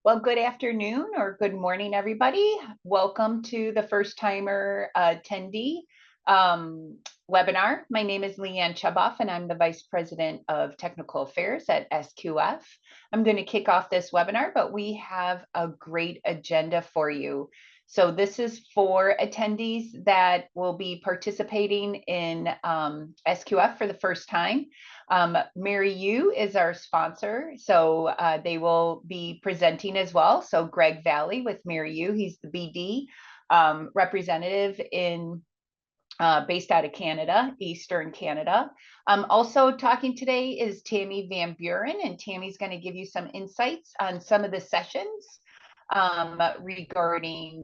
Well, good afternoon or good morning, everybody. Welcome to the first timer attendee webinar. My name is Leanne Chuboff, and I'm the Vice President of Technical Affairs at SQF. I'm going to kick off this webinar, but we have a great agenda for you. So this is for attendees that will be participating in SQF for the first time. Mary Yu is our sponsor, so they will be presenting as well. So Greg Valley with Mary Yu, he's the BD representative based out of Canada, Eastern Canada. Also talking today is Tammy Van Buren, and Tammy's going to give you some insights on some of the sessions regarding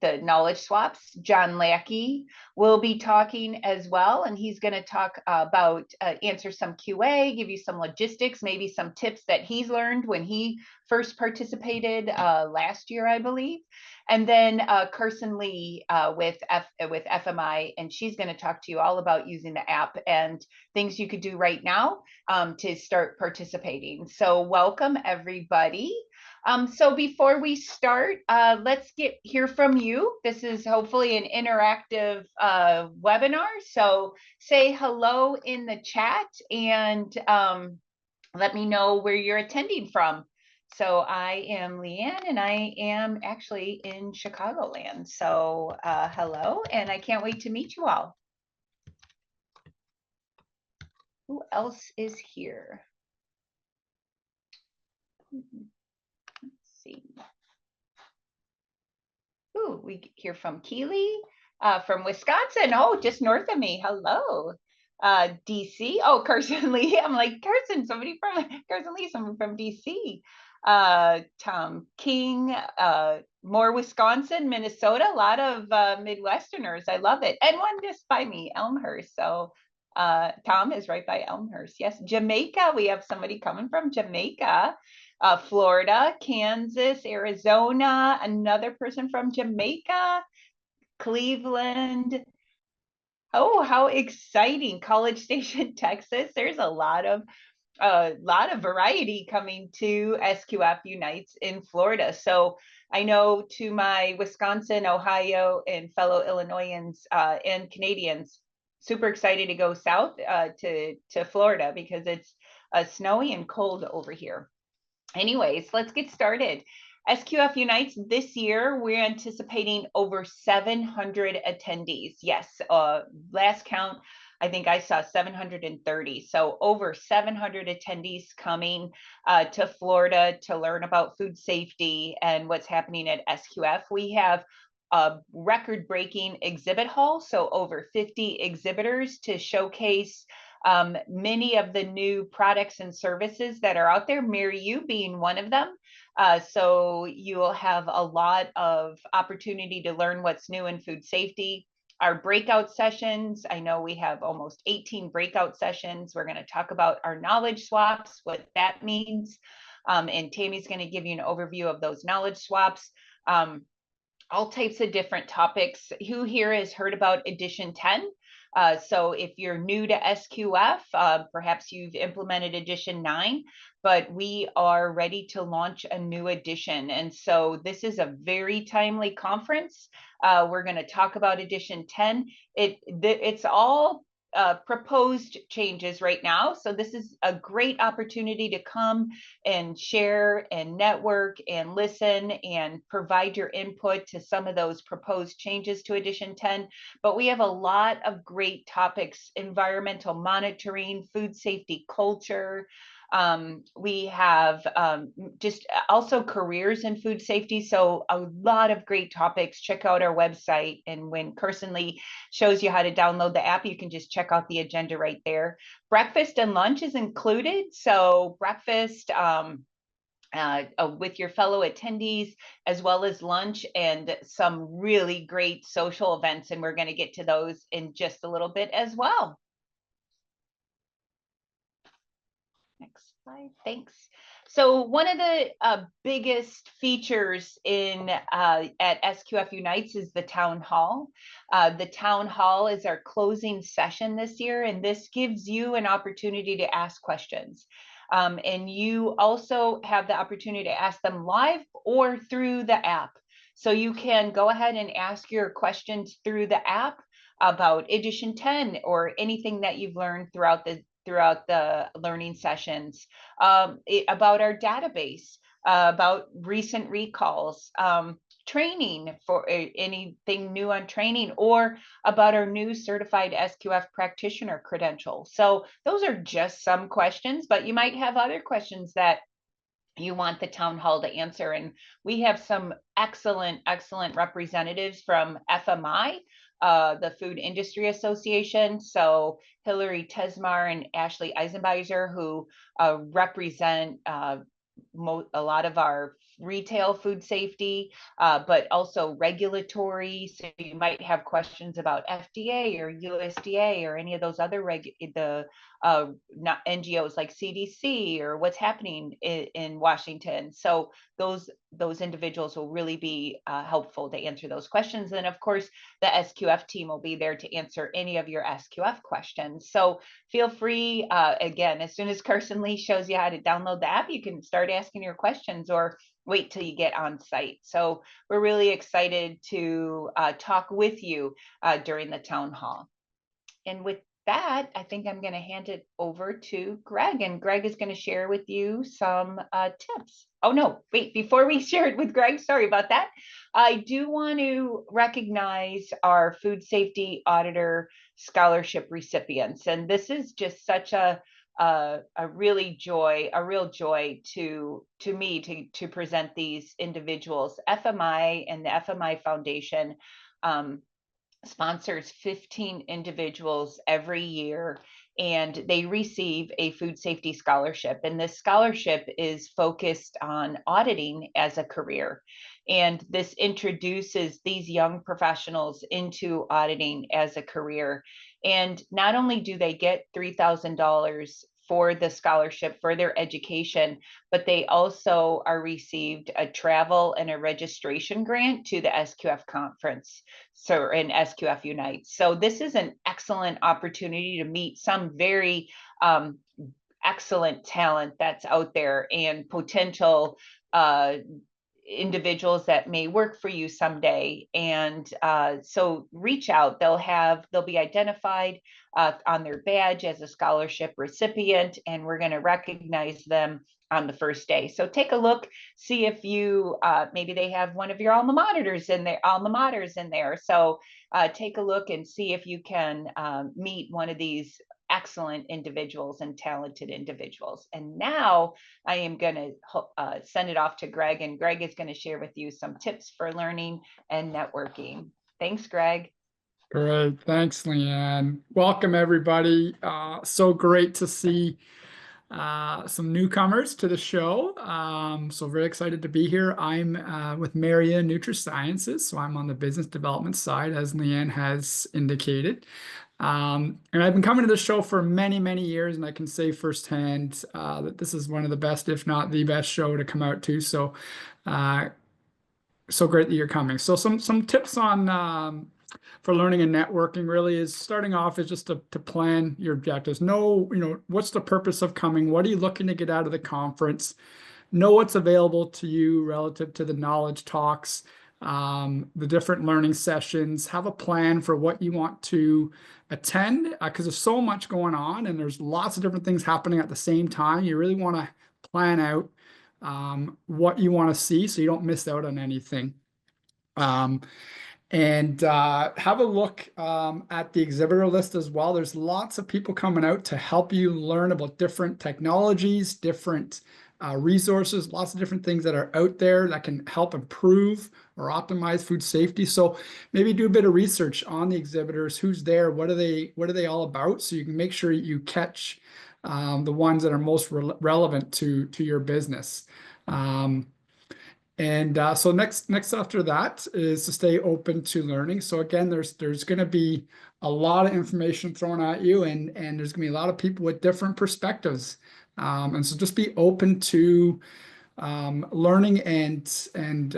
the knowledge swaps. John Lackey will be talking as well, and he's going to talk about answer some QA, give you some logistics, maybe some tips that he's learned when he first participated last year, I believe. And then Kirsten Lee with FMI, and she's going to talk to you all about using the app and things you could do right now to start participating. So welcome, everybody. So before we start, let's hear from you. This is hopefully an interactive webinar. So say hello in the chat and let me know where you're attending from. So I am Leanne, and I am actually in Chicagoland. So hello, and I can't wait to meet you all. Who else is here? Let's see. Ooh, we hear from Keely from Wisconsin. Oh, just north of me. Hello. DC. Oh, Carson Lee. I'm like, Carson, somebody from Carson Lee, someone from DC. Tom King, more Wisconsin, Minnesota, a lot of Midwesterners. I love it. And one just by me, Elmhurst. So Tom is right by Elmhurst. Yes, Jamaica. We have somebody coming from Jamaica. Florida, Kansas, Arizona, another person from Jamaica, Cleveland. Oh, how exciting. College Station, Texas. There's a lot of variety coming to SQF Unites in Florida. So I know to my Wisconsin, Ohio, and fellow Illinoisans and Canadians, super excited to go south to Florida because it's snowy and cold over here. Anyways, let's get started. SQF Unites this year, we're anticipating over 700 attendees. Yes, last count, I think I saw 730. So over 700 attendees coming to Florida to learn about food safety and what's happening at SQF. We have a record-breaking exhibit hall, so over 50 exhibitors to showcase many of the new products and services that are out there, Mary Yu being one of them. So you will have a lot of opportunity to learn what's new in food safety. Our breakout sessions, I know we have almost 18 breakout sessions. We're going to talk about our knowledge swaps, what that means. And Tammy's going to give you an overview of those knowledge swaps. All types of different topics. Who here has heard about edition 10? So if you're new to SQF, perhaps you've implemented edition 9, but we are ready to launch a new edition. And so this is a very timely conference. We're going to talk about edition 10. It's all proposed changes right now. So this is a great opportunity to come and share and network and listen and provide your input to some of those proposed changes to edition 10. But we have a lot of great topics: environmental monitoring, food safety culture. We have just also careers in food safety. So a lot of great topics. Check out our website. And when Kirsten Lee shows you how to download the app, you can just check out the agenda right there. Breakfast and lunch is included. So breakfast with your fellow attendees, as well as lunch and some really great social events. And we're going to get to those in just a little bit as well. Next slide, thanks. So one of the biggest features at SQF Unites is the Town Hall. The Town Hall is our closing session this year, and this gives you an opportunity to ask questions. And you also have the opportunity to ask them live or through the app. So you can go ahead and ask your questions through the app about edition 10 or anything that you've learned throughout the learning sessions, about our database, about recent recalls, training for anything new on training, or about our new certified SQF practitioner credential. So those are just some questions, but you might have other questions that you want the town hall to answer. And we have some excellent representatives from FMI, the Food Industry Association. So Hillary Tesmar and Ashley Eisenbeiser, who represent a lot of our retail food safety, but also regulatory. So you might have questions about FDA or USDA or any of those other NGOs like CDC or what's happening in Washington. So those individuals will really be helpful to answer those questions. And of course, the SQF team will be there to answer any of your SQF questions. So feel free, again, as soon as Carson Lee shows you how to download the app, you can start asking your questions or wait till you get on site. So we're really excited to talk with you during the town hall. And with that, I think I'm going to hand it over to Greg, and Greg is going to share with you some tips. Oh no, wait, before we share it with Greg, sorry about that. I do want to recognize our food safety auditor scholarship recipients. And this is just such a real joy to me to present these individuals. FMI and the FMI Foundation sponsors 15 individuals every year, and they receive a food safety scholarship. And this scholarship is focused on auditing as a career. And this introduces these young professionals into auditing as a career. And not only do they get $3,000 for the scholarship for their education, but they also are received a travel and a registration grant to the SQF conference, so in SQF Unite. So this is an excellent opportunity to meet some very excellent talent that's out there and potential individuals that may work for you someday. And so reach out. They'll be identified on their badge as a scholarship recipient, and we're going to recognize them on the first day. So take a look, see if you maybe they have one of your alma maters in there. So take a look and see if you can meet one of these excellent individuals and talented individuals. And now I am going to send it off to Greg, and Greg is going to share with you some tips for learning and networking. Thanks, Greg. Great. Thanks, Leanne. Welcome, everybody. So great to see some newcomers to the show. So very excited to be here. I'm with Maria NutriSciences, so I'm on the business development side, as Leanne has indicated. And I've been coming to the show for many, many years, and I can say firsthand that this is one of the best, if not the best show to come out to. So, so great that you're coming. So some tips on for learning and networking really is starting off is just to plan your objectives. Know, what's the purpose of coming? What are you looking to get out of the conference? Know what's available to you relative to the knowledge talks, the different learning sessions. Have a plan for what you want to attend, because there's so much going on and there's lots of different things happening at the same time. You really want to plan out what you want to see so you don't miss out on anything. And have a look at the exhibitor list as well. There's lots of people coming out to help you learn about different technologies, different resources, lots of different things that are out there that can help improve or optimize food safety. So maybe do a bit of research on the exhibitors, who's there, what are they all about, so you can make sure you catch the ones that are most relevant to your business. And so next after that is to stay open to learning. So again, there's going to be a lot of information thrown at you, and there's going to be a lot of people with different perspectives. And so just be open to learning and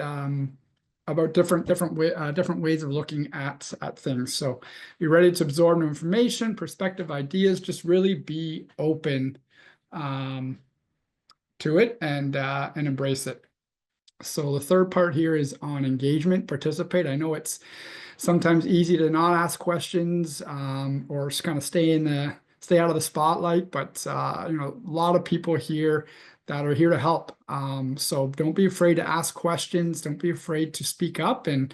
about different ways of looking at things. So be ready to absorb new information, perspective, ideas. Just really be open to it and embrace it. So the third part here is on engagement, participate. I know it's sometimes easy to not ask questions or just kind of stay out of the spotlight, but a lot of people here that are here to help. So don't be afraid to ask questions. Don't be afraid to speak up and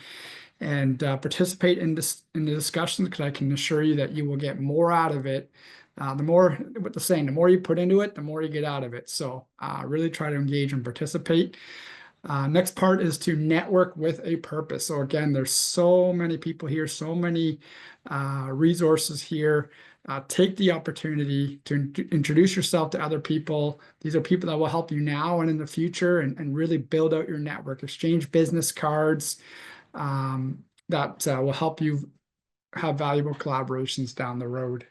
participate in the discussions, because I can assure you that you will get more out of it. The more, what the saying, the more you put into it, the more you get out of it. So really try to engage and participate. Next part is to network with a purpose. So again, there's so many people here, so many resources here. Take the opportunity to introduce yourself to other people. These are people that will help you now and in the future, and really build out your network. Exchange business cards that will help you have valuable collaborations down the road.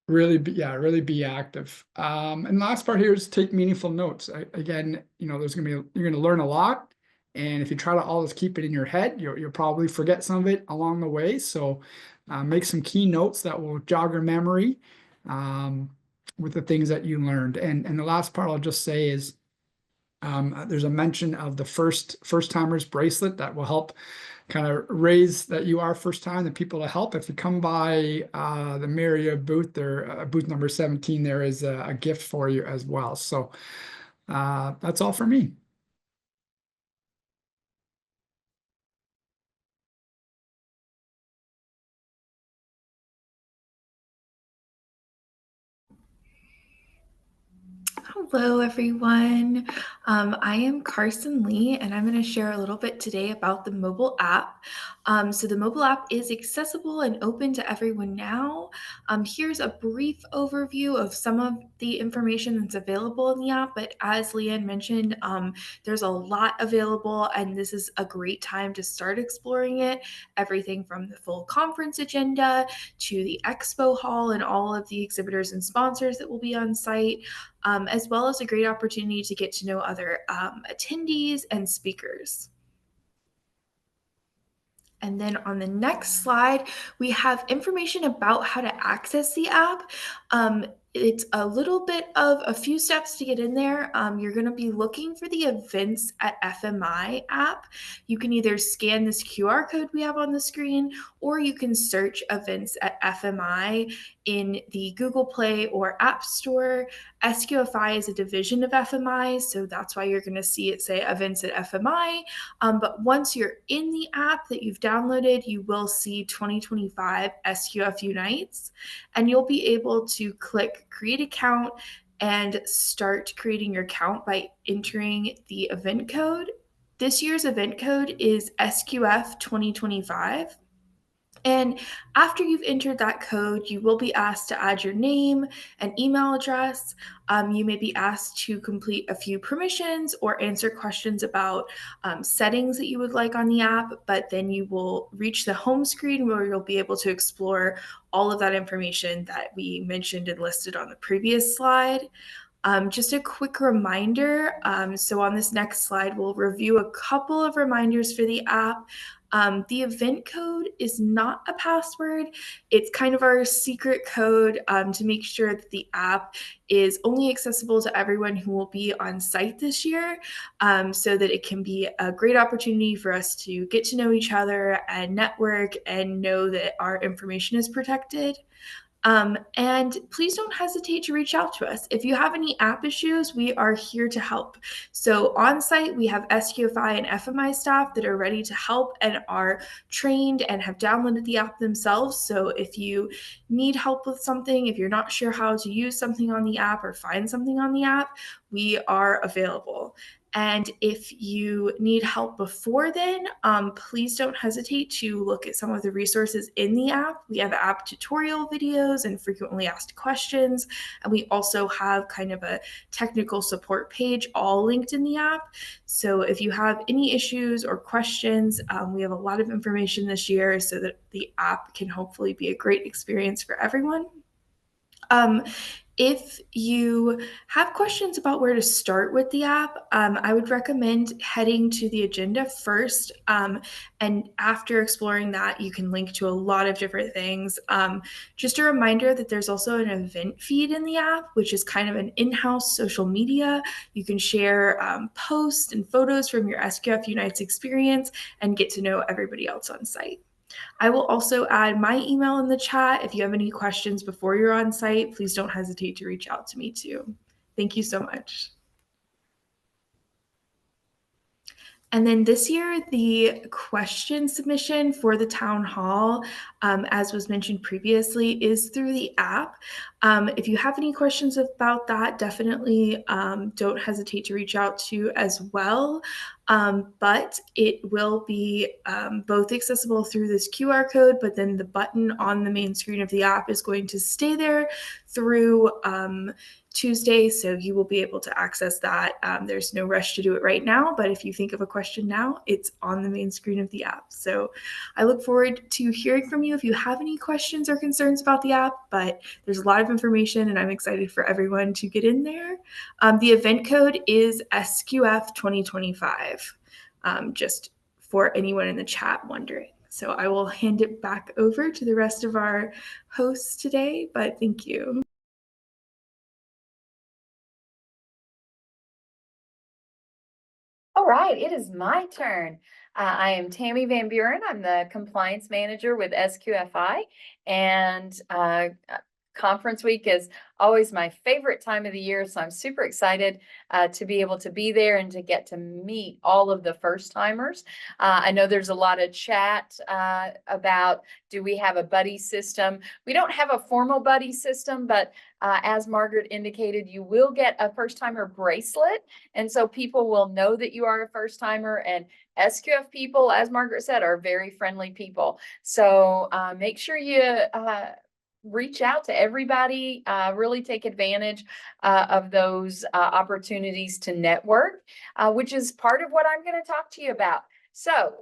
Really be active. And last part here is take meaningful notes. Again, you're gonna learn a lot. And if you try to always keep it in your head, you'll probably forget some of it along the way. So make some key notes that will jog your memory with the things that you learned. And the last part I'll just say is there's a mention of the first timers bracelet that will help kind of raise that you are first time, the people to help. If you come by the Maria booth, there, booth number 17, there is a gift for you as well. So that's all for me. Hello, everyone. I am Carson Lee, and I'm going to share a little bit today about the mobile app. So the mobile app is accessible and open to everyone now. Here's a brief overview of some of the information that's available in the app, but as Leanne mentioned, there's a lot available, and this is a great time to start exploring it. Everything from the full conference agenda to the expo hall and all of the exhibitors and sponsors that will be on site. As well as a great opportunity to get to know other attendees and speakers. And then on the next slide, we have information about how to access the app. It's a little bit of a few steps to get in there. You're going to be looking for the Events at FMI app. You can either scan this QR code we have on the screen, or you can search Events at FMI in the Google Play or App Store. SQFI is a division of FMI, so that's why you're going to see it say Events at FMI. But once you're in the app that you've downloaded, you will see 2025 SQF Unites, and you'll be able to click Create Account and start creating your account by entering the event code. This year's event code is SQF 2025. And after you've entered that code, you will be asked to add your name and email address. You may be asked to complete a few permissions or answer questions about settings that you would like on the app, but then you will reach the home screen where you'll be able to explore all of that information that we mentioned and listed on the previous slide. Just a quick reminder, so on this next slide, we'll review a couple of reminders for the app. The event code is not a password. It's kind of our secret code to make sure that the app is only accessible to everyone who will be on site this year, so that it can be a great opportunity for us to get to know each other and network and know that our information is protected. And please don't hesitate to reach out to us. If you have any app issues, we are here to help. So on site, we have SQFI and FMI staff that are ready to help and are trained and have downloaded the app themselves. So if you need help with something, if you're not sure how to use something on the app or find something on the app, we are available. And if you need help before then, please don't hesitate to look at some of the resources in the app. We have app tutorial videos and frequently asked questions. And we also have kind of a technical support page all linked in the app. So if you have any issues or questions, we have a lot of information this year so that the app can hopefully be a great experience for everyone. If you have questions about where to start with the app, I would recommend heading to the agenda first. And after exploring that, you can link to a lot of different things. Just a reminder that there's also an event feed in the app, which is kind of an in-house social media. You can share posts and photos from your SQF Unites experience and get to know everybody else on site. I will also add my email in the chat. If you have any questions before you're on site, please don't hesitate to reach out to me too. Thank you so much. And then this year, the question submission for the town hall, as was mentioned previously, is through the app. If you have any questions about that, definitely don't hesitate to reach out to as well. But it will be both accessible through this QR code, but then the button on the main screen of the app is going to stay there through Tuesday, so you will be able to access that. There's no rush to do it right now, but if you think of a question now, it's on the main screen of the app. So I look forward to hearing from you if you have any questions or concerns about the app, but there's a lot of information and I'm excited for everyone to get in there. The event code is SQF 2025, just for anyone in the chat wondering. So I will hand it back over to the rest of our hosts today, but thank you. All right, it is my turn. I am Tammy Van Buren. I'm the compliance manager with SQFI, and conference week is always my favorite time of the year. So I'm super excited to be able to be there and to get to meet all of the first timers. I know there's a lot of chat about, do we have a buddy system? We don't have a formal buddy system, but as Margaret indicated, you will get a first timer bracelet. And so people will know that you are a first timer, and SQF people, as Margaret said, are very friendly people. So make sure you reach out to everybody, really take advantage of those opportunities to network, which is part of what I'm going to talk to you about. So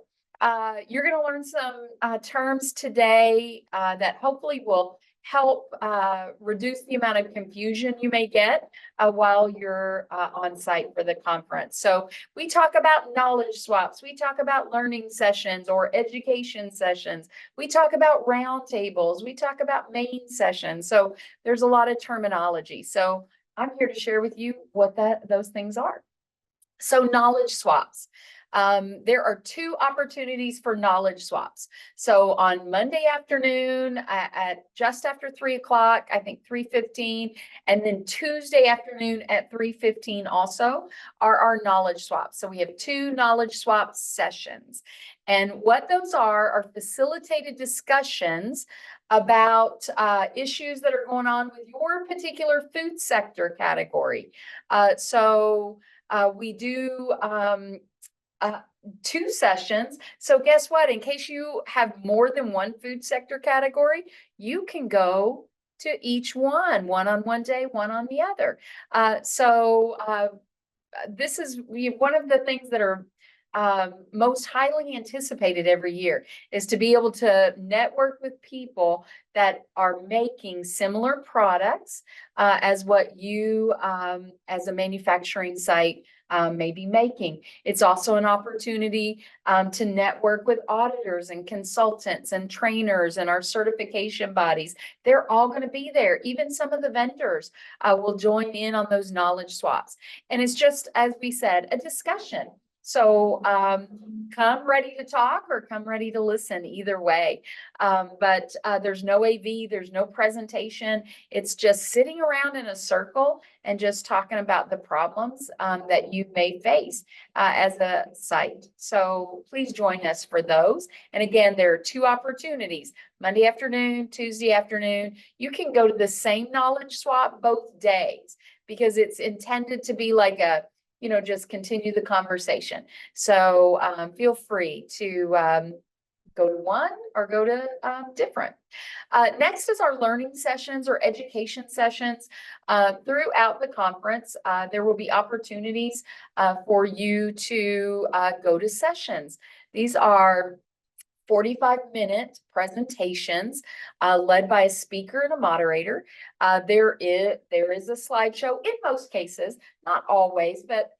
you're going to learn some terms today that hopefully will help reduce the amount of confusion you may get while you're on site for the conference. So we talk about knowledge swaps, we talk about learning sessions or education sessions, we talk about roundtables, we talk about main sessions. So there's a lot of terminology. So I'm here to share with you what those things are. So knowledge swaps. There are two opportunities for knowledge swaps. So on Monday afternoon at just after 3 o'clock, I think 3:15, and then Tuesday afternoon at 3:15 also are our knowledge swaps. So we have two knowledge swap sessions. And what those are facilitated discussions about issues that are going on with your particular food sector category. We do two sessions. So guess what? In case you have more than one food sector category, you can go to each one on one day, one on the other. This is one of the things that are most highly anticipated every year, is to be able to network with people that are making similar products as what you as a manufacturing site may be making. It's also an opportunity to network with auditors and consultants and trainers and our certification bodies. They're all going to be there. Even some of the vendors will join in on those knowledge swaps. And it's just, as we said, a discussion. So come ready to talk or come ready to listen, either way. But there's no AV, there's no presentation. It's just sitting around in a circle and just talking about the problems that you may face as a site. So please join us for those. And again, there are two opportunities, Monday afternoon, Tuesday afternoon. You can go to the same knowledge swap both days, because it's intended to be like a, just continue the conversation. So feel free to go to one or go to different. Next is our learning sessions or education sessions. Throughout the conference, there will be opportunities for you to go to sessions. These are 45-minute presentations led by a speaker and a moderator. There is a slideshow in most cases, not always, but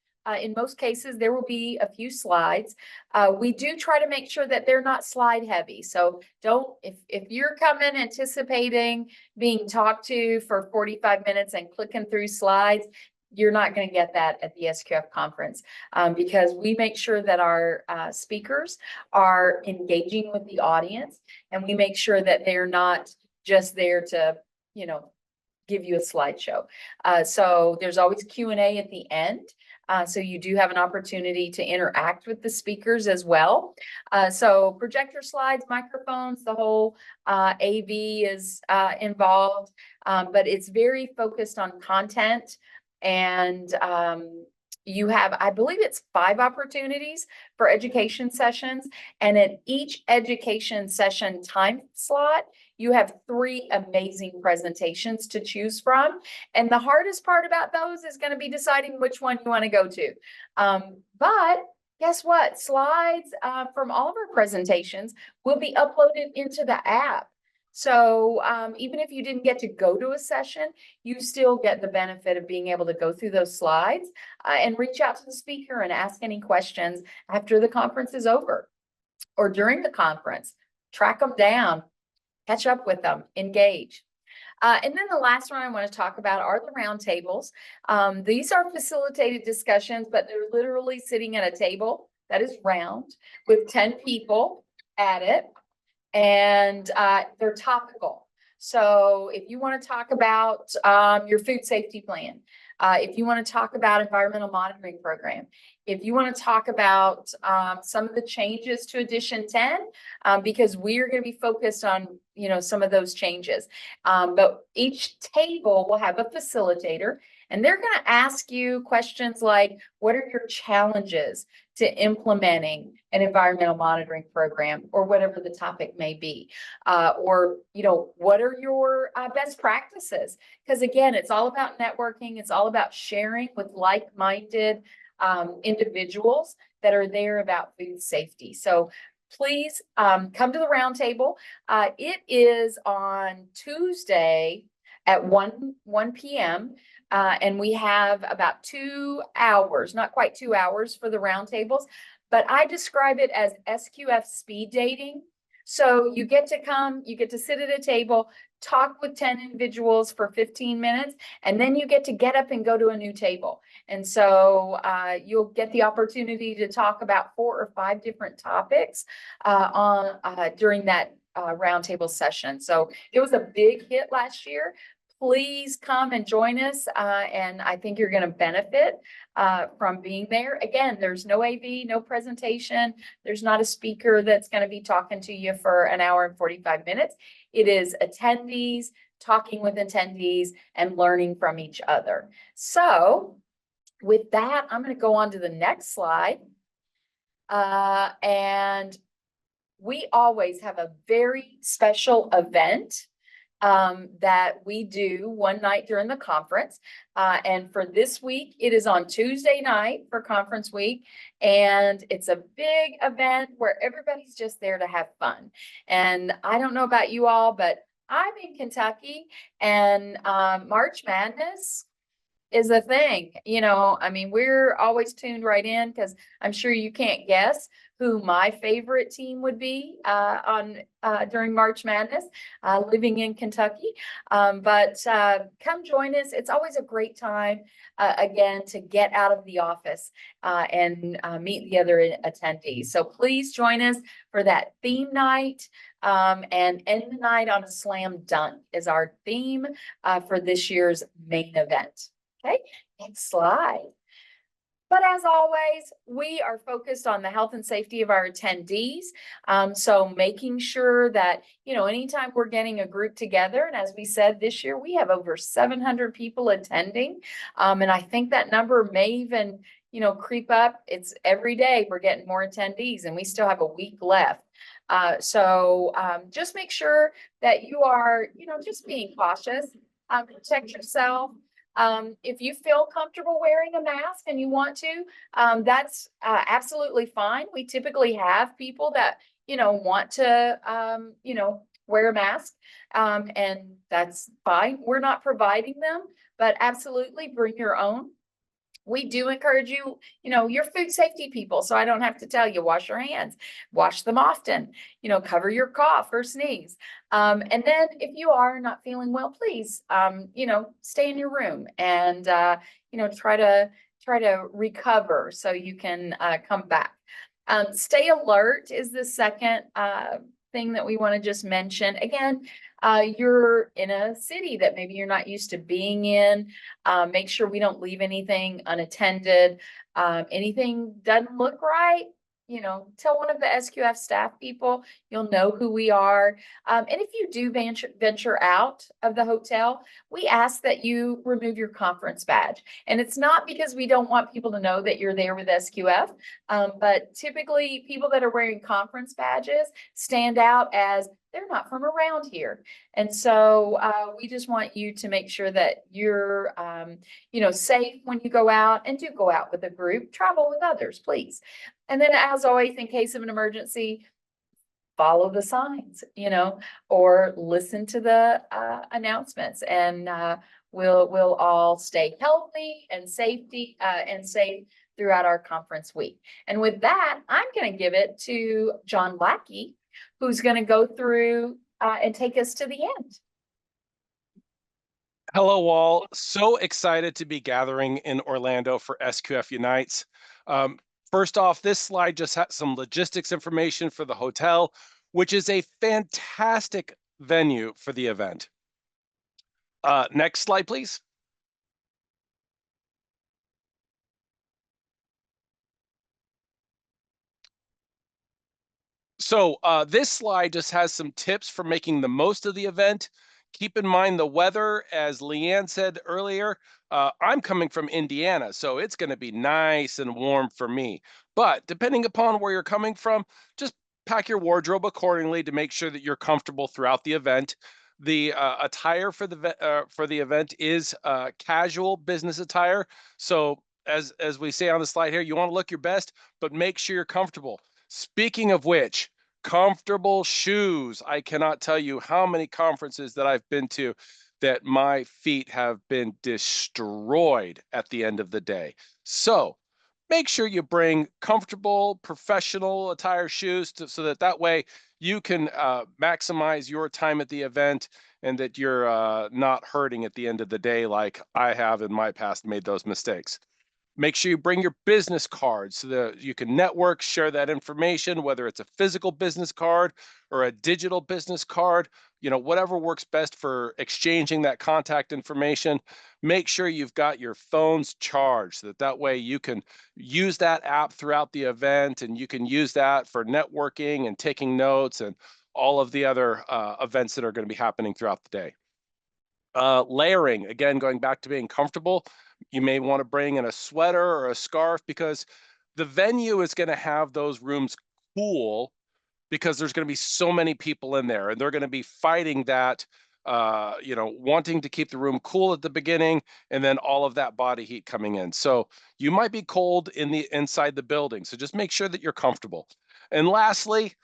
in most cases, there will be a few slides. We do try to make sure that they're not slide heavy. So if you're coming anticipating being talked to for 45 minutes and clicking through slides, you're not going to get that at the SQF conference, because we make sure that our speakers are engaging with the audience, and we make sure that they're not just there to, give you a slideshow. So there's always Q&A at the end. So you do have an opportunity to interact with the speakers as well. So projector slides, microphones, the whole AV is involved, but it's very focused on content. And you have, I believe it's 5 opportunities for education sessions. And at each education session time slot, you have 3 amazing presentations to choose from. And the hardest part about those is going to be deciding which one you want to go to. But guess what? Slides from all of our presentations will be uploaded into the app. So even if you didn't get to go to a session, you still get the benefit of being able to go through those slides and reach out to the speaker and ask any questions after the conference is over or during the conference. Track them down, catch up with them, engage. And then the last one I want to talk about are the roundtables. These are facilitated discussions, but they're literally sitting at a table that is round with 10 people at it. And they're topical. So if you want to talk about your food safety plan, if you want to talk about environmental monitoring program, if you want to talk about some of the changes to Edition 10, because we are going to be focused on, some of those changes. But each table will have a facilitator, and they're going to ask you questions like, what are your challenges to implementing an environmental monitoring program, or whatever the topic may be? Or, what are your best practices? Because again, it's all about networking. It's all about sharing with like-minded individuals that are there about food safety. So please come to the roundtable. It is on Tuesday at 1 p.m. And we have about 2 hours, not quite 2 hours for the roundtables, but I describe it as SQF speed dating. So you get to come, you get to sit at a table, talk with 10 individuals for 15 minutes, and then you get to get up and go to a new table. And so you'll get the opportunity to talk about 4 or 5 different topics during that roundtable session. So it was a big hit last year. Please come and join us, and I think you're going to benefit from being there. Again, there's no AV, no presentation. There's not a speaker that's going to be talking to you for an hour and 45 minutes. It is attendees, talking with attendees, and learning from each other. So with that, I'm going to go on to the next slide. And we always have a very special event that we do one night during the conference. And for this week, it is on Tuesday night for conference week. And it's a big event where everybody's just there to have fun. And I don't know about you all, but I'm in Kentucky, and March Madness is a thing. We're always tuned right in, because I'm sure you can't guess who my favorite team would be during March Madness, living in Kentucky. But come join us. It's always a great time, again, to get out of the office and meet the other attendees. So please join us for that theme night, and end the night on a slam dunk is our theme for this year's main event. Okay, next slide. But as always, we are focused on the health and safety of our attendees. So making sure that, anytime we're getting a group together, and as we said, this year, we have over 700 people attending. And I think that number may even, creep up. It's every day we're getting more attendees, and we still have a week left. So just make sure that you are, just being cautious, protect yourself. If you feel comfortable wearing a mask and you want to, that's absolutely fine. We typically have people that, want to, wear a mask, and that's fine. We're not providing them, but absolutely bring your own. We do encourage you, you're food safety people, so I don't have to tell you, wash your hands, wash them often, cover your cough or sneeze. And then if you are not feeling well, please, stay in your room and, try to recover so you can come back. Stay alert is the second thing that we want to just mention. Again, you're in a city that maybe you're not used to being in. Make sure we don't leave anything unattended. Anything doesn't look right, tell one of the SQF staff people. You'll know who we are. And if you do venture out of the hotel, we ask that you remove your conference badge. And it's not because we don't want people to know that you're there with SQF, but typically people that are wearing conference badges stand out as they're not from around here. And so we just want you to make sure that you're, safe when you go out, and do go out with a group. Travel with others, please. And then, as always, in case of an emergency, follow the signs, or listen to the announcements, and we'll all stay healthy and safe throughout our conference week. And with that, I'm going to give it to John Lackey, who's going to go through and take us to the end. Hello, all. So excited to be gathering in Orlando for SQF Unites. First off, this slide just has some logistics information for the hotel, which is a fantastic venue for the event. Next slide, please. So this slide just has some tips for making the most of the event. Keep in mind the weather, as Leanne said earlier. I'm coming from Indiana, so it's going to be nice and warm for me. But depending upon where you're coming from, just pack your wardrobe accordingly to make sure that you're comfortable throughout the event. The attire for the event is casual business attire. So as we say on the slide here, you want to look your best, but make sure you're comfortable. Speaking of which, comfortable shoes. I cannot tell you how many conferences that I've been to that my feet have been destroyed at the end of the day. So make sure you bring comfortable, professional attire shoes so that way you can maximize your time at the event, and that you're not hurting at the end of the day like I have in my past made those mistakes. Make sure you bring your business cards so that you can network, share that information, whether it's a physical business card or a digital business card, whatever works best for exchanging that contact information. Make sure you've got your phones charged so that way you can use that app throughout the event, and you can use that for networking and taking notes and all of the other events that are going to be happening throughout the day. Layering, again, going back to being comfortable. You may want to bring in a sweater or a scarf, because the venue is going to have those rooms cool, because there's going to be so many people in there, and they're going to be fighting that, wanting to keep the room cool at the beginning, and then all of that body heat coming in. So you might be cold inside the building. So just make sure that you're comfortable. And lastly,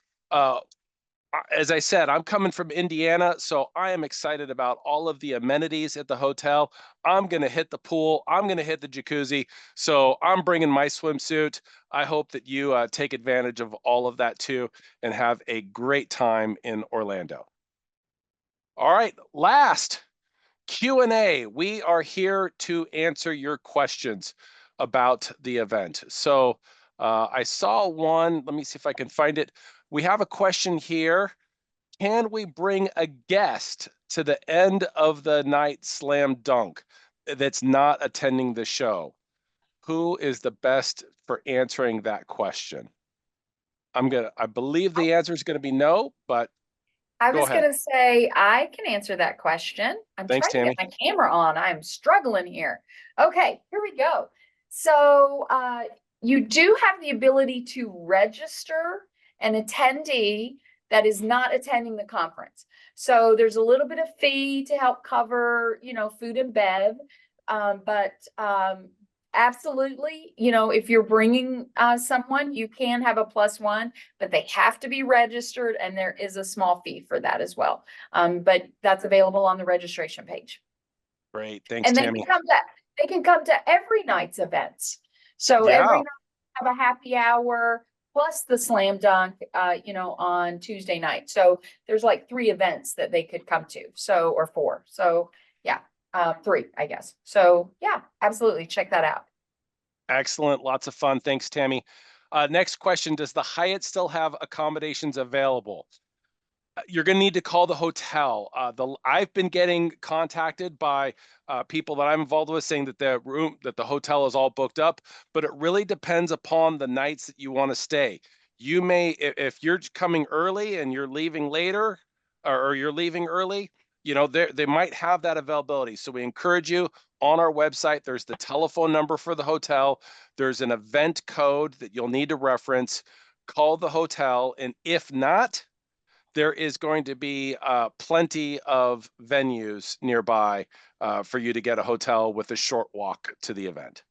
as I said, I'm coming from Indiana, so I am excited about all of the amenities at the hotel. I'm going to hit the pool. I'm going to hit the jacuzzi. So I'm bringing my swimsuit. I hope that you take advantage of all of that too, and have a great time in Orlando. All right, last Q&A. We are here to answer your questions about the event. So I saw one. Let me see if I can find it. We have a question here. Can we bring a guest to the end of the night slam dunk that's not attending the show? Who is the best for answering that question? I believe the answer is going to be no, but I was going to say I can answer that question. I'm Thanks, trying Tammy. to get my camera on. I'm struggling here. Okay, here we go. So you do have the ability to register an attendee that is not attending the conference. So there's a little bit of fee to help cover, food and bev. But Absolutely. You know, if you're bringing someone, you can have a +1, but they have to be registered, and there is a small fee for that as well. But that's available on the registration page. Great. Thanks, And Tammy. they can come to every night's events. So Yeah. every night have a happy hour plus the slam dunk, you know, on Tuesday night. So there's like 3 events that they could come to. So, or 4. So yeah, 3, I guess. So yeah, absolutely. Check that out. Excellent. Lots of fun. Thanks, Tammy. Next question. Does the Hyatt still have accommodations available? You're going to need to call the hotel. I've been getting contacted by people that I'm involved with saying that the hotel is all booked up, but it really depends upon the nights that you want to stay. You may, if you're coming early and you're leaving later, or you're leaving early, you know, they might have that availability. So we encourage you, on our website, there's the telephone number for the hotel. There's an event code that you'll need to reference. Call the hotel, and if not, there is going to be plenty of venues nearby for you to get a hotel with a short walk to the event.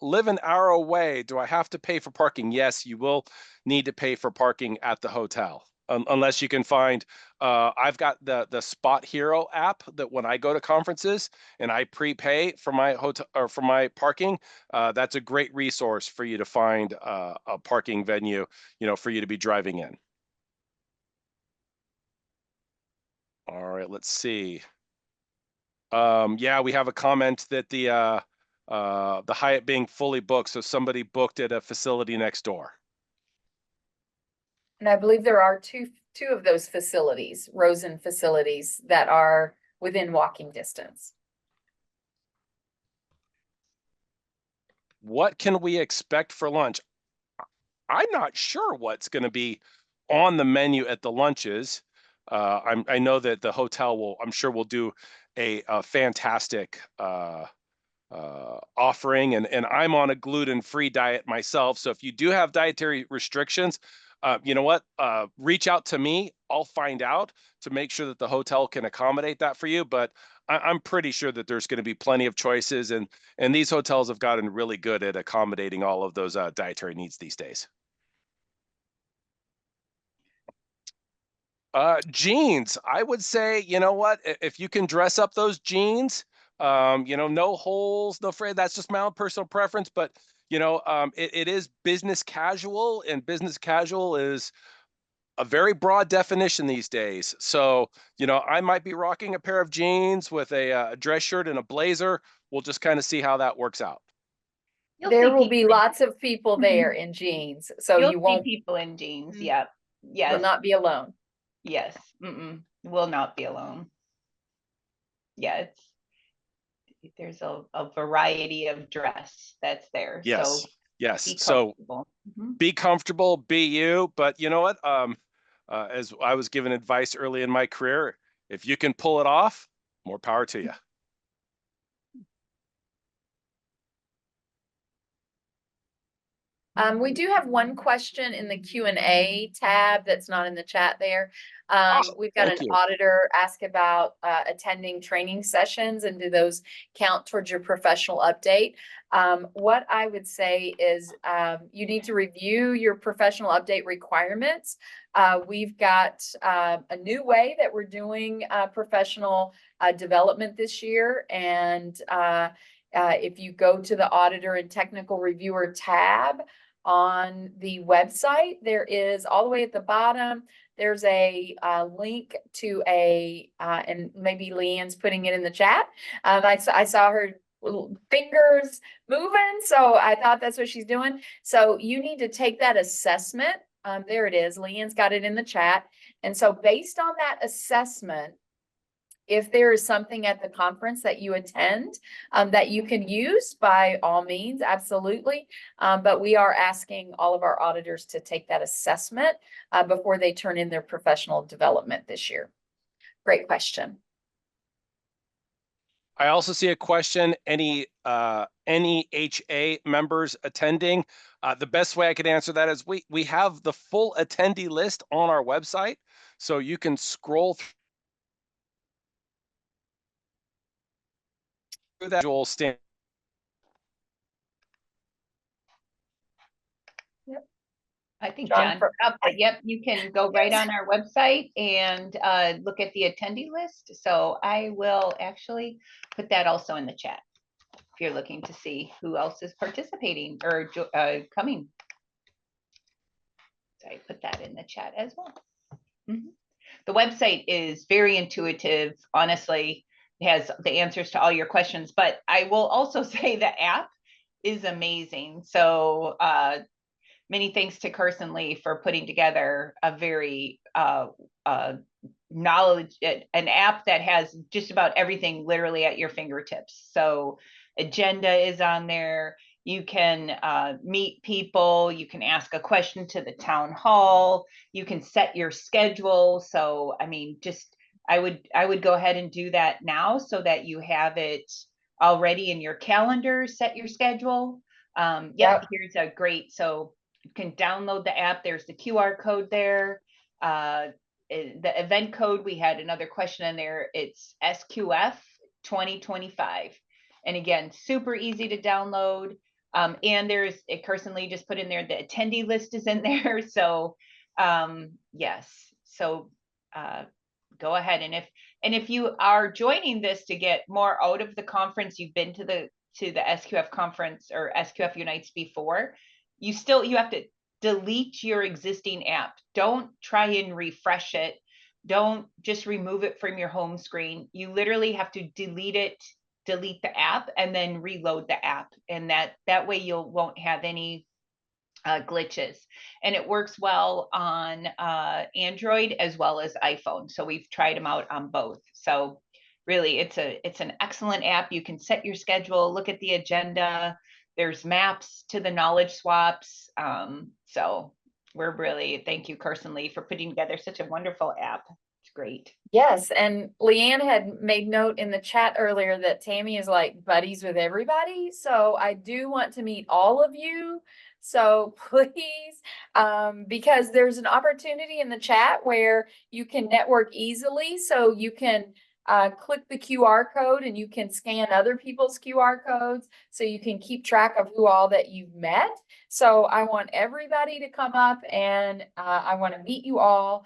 Live an hour away. Do I have to pay for parking? Yes, you will need to pay for parking at the hotel. Unless you can find, I've got the Spot Hero app that when I go to conferences and I prepay for my hotel or for my parking, that's a great resource for you to find a parking venue, you know, for you to be driving in. All right, let's see. Yeah, we have a comment that the Hyatt being fully booked, so somebody booked at a facility next door. And I believe there are two of those facilities, Rosen facilities, that are within walking distance. What can we expect for lunch? I'm not sure what's going to be on the menu at the lunches. I know that the hotel will, I'm sure will do a fantastic offering, and I'm on a gluten-free diet myself. So if you do have dietary restrictions, you know what? Reach out to me. I'll find out to make sure that the hotel can accommodate that for you. But I'm pretty sure that there's going to be plenty of choices, and these hotels have gotten really good at accommodating all of those dietary needs these days. Jeans, I would say, you know what, if you can dress up those jeans, you know, no holes, no fray, that's just my own personal preference, but you know, it is business casual, and business casual is a very broad definition these days. So, you know, I might be rocking a pair of jeans with a dress shirt and a blazer. We'll just kind of see how that works out. There will be lots of people there in jeans, so you won't see people in jeans. Yep. Yes. You'll not be alone. Yes. Will not be alone. Yeah, there's a variety of dress that's there. Yes. So yes. So be comfortable, be you. But you know what? As I was given advice early in my career, if you can pull it off, more power to you. We do have one question in the Q&A tab that's not in the chat there. We've got an auditor ask about attending training sessions, and do those count towards your professional update? What I would say is you need to review your professional update requirements. We've got a new way that we're doing professional development this year, and if you go to the auditor and technical reviewer tab on the website, there is, all the way at the bottom, there's a link to and maybe Leanne's putting it in the chat. I saw her fingers moving, so I thought that's what she's doing. So you need to take that assessment. There it is. Leanne's got it in the chat. And so based on that assessment, if there is something at the conference that you attend that you can use, by all means, absolutely. But we are asking all of our auditors to take that assessment before they turn in their professional development this year. Great question. I also see a question, any NEHA members attending? The best way I could answer that is we have the full attendee list on our website, so you can scroll through that. I think John, John's up, but yep, you can go right on our website and look at the attendee list. So I will actually put that also in the chat if you're looking to see who else is participating or coming. So I put that in the chat as well. The website is very intuitive. Honestly, it has the answers to all your questions, but I will also say the app is amazing. So many thanks to Carson Lee for putting together a very knowledge, an app that has just about everything literally at your fingertips. So agenda is on there. You can meet people. You can ask a question to the town hall. You can set your schedule. So, I mean, just I would go ahead and do that now so that you have it already in your calendar. Set your schedule. Yep. Here's a great. So you can download the app. There's the QR code there. The event code, we had another question in there. It's SQF 2025. And again, super easy to download. And there's, Carson Lee just put in there, the attendee list is in there. So yes, so go ahead. And if you are joining this to get more out of the conference, you've been to the SQF conference or SQF Unites before, you have to delete your existing app. Don't try and refresh it. Don't just remove it from your home screen. You literally have to delete the app and then reload the app. And that way you won't have any glitches. And it works well on Android as well as iPhone. So we've tried them out on both. So really it's an excellent app. You can set your schedule, look at the agenda. There's maps to the knowledge swaps. So we're really, thank you, Carson Lee, for putting together such a wonderful app. It's great. Yes, and Leanne had made note in the chat earlier that Tammy is like buddies with everybody. So I do want to meet all of you. So please, because there's an opportunity in the chat where you can network easily. So you can click the QR code and you can scan other people's QR codes so you can keep track of who all that you've met. So I want everybody to come up and I want to meet you all.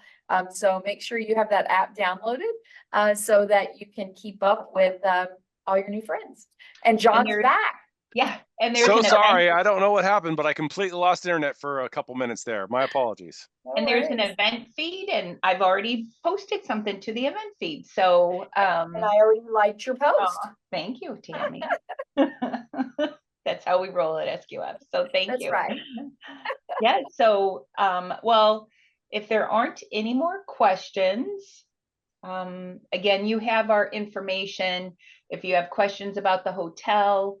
So make sure you have that app downloaded so that you can keep up with all your new friends. And John's back. Yeah. And there's so sorry, I don't know what happened, but I completely lost internet for a couple minutes there. My apologies. And there's an event feed, and I've already posted something to the event feed. So and I already liked your post. Thank you, Tammy. That's how we roll at SQF. So thank you. That's right. Yeah. So well, if there aren't any more questions, again, you have our information. If you have questions about the hotel,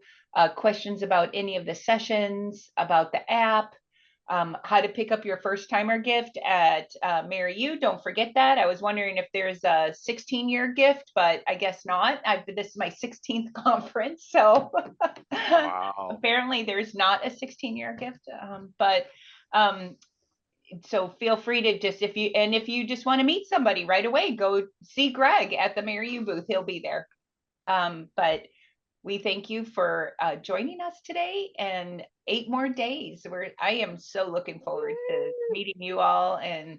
questions about any of the sessions, about the app, how to pick up your first timer gift at Mary U. Don't forget that. I was wondering if there's a 16-year gift, but I guess not. This is my 16th conference, so wow. Apparently there's not a 16-year gift. So feel free to just, if you just want to meet somebody right away, go see Greg at the Mary U booth. He'll be there. But we thank you for joining us today, and 8 more days. I am so looking forward to meeting you all and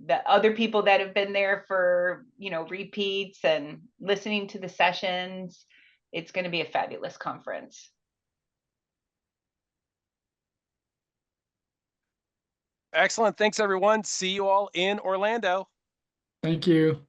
the other people that have been there for, repeats and listening to the sessions. It's going to be a fabulous conference. Excellent. Thanks, everyone. See you all in Orlando. Thank you.